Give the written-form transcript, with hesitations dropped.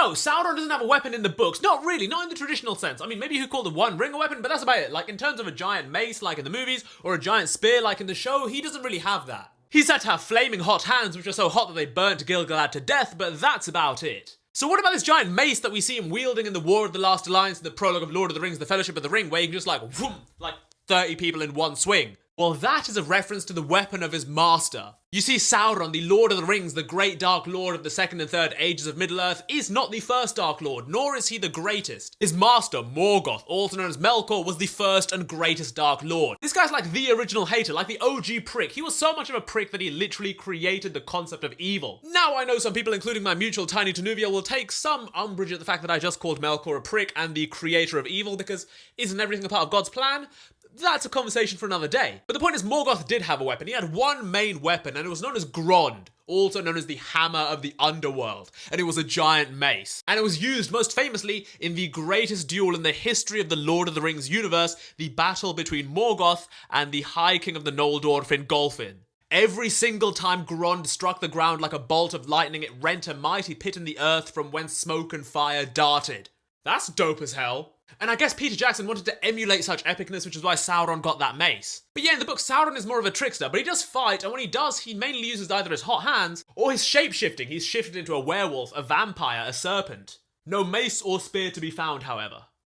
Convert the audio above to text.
no, Sauron doesn't have a weapon in the books. Not really, not in the traditional sense. I mean, maybe you could call the One Ring a weapon, but that's about it. Like, in terms of a giant mace, like in the movies, or a giant spear, like in the show, he doesn't really have that. He's said to have flaming hot hands, which are so hot that they burnt Gil-galad to death, but that's about it. So what about this giant mace that we see him wielding in the War of the Last Alliance, in the prologue of Lord of the Rings, the Fellowship of the Ring, where he can just like, whoom, like 30 people in one swing? Well, that is a reference to the weapon of his master. You see, Sauron, the Lord of the Rings, the great Dark Lord of the Second and Third Ages of Middle-earth, is not the first Dark Lord, nor is he the greatest. His master, Morgoth, also known as Melkor, was the first and greatest Dark Lord. This guy's like the original hater, like the OG prick. He was so much of a prick that he literally created the concept of evil. Now I know some people, including my mutual Tiny Tenuvia, will take some umbrage at the fact that I just called Melkor a prick and the creator of evil, because isn't everything a part of God's plan? That's a conversation for another day. But the point is, Morgoth did have a weapon. He had one main weapon, and it was known as Grond, also known as the Hammer of the Underworld, and it was a giant mace. And it was used most famously in the greatest duel in the history of the Lord of the Rings universe, the battle between Morgoth and the High King of the Noldor, Fingolfin. Every single time Grond struck the ground like a bolt of lightning, it rent a mighty pit in the earth from whence smoke and fire darted. That's dope as hell. And I guess Peter Jackson wanted to emulate such epicness, which is why Sauron got that mace. But yeah, in the book, Sauron is more of a trickster, but he does fight, and when he does, he mainly uses either his hot hands or his shape-shifting. He's shifted into a werewolf, a vampire, a serpent. No mace or spear to be found, however.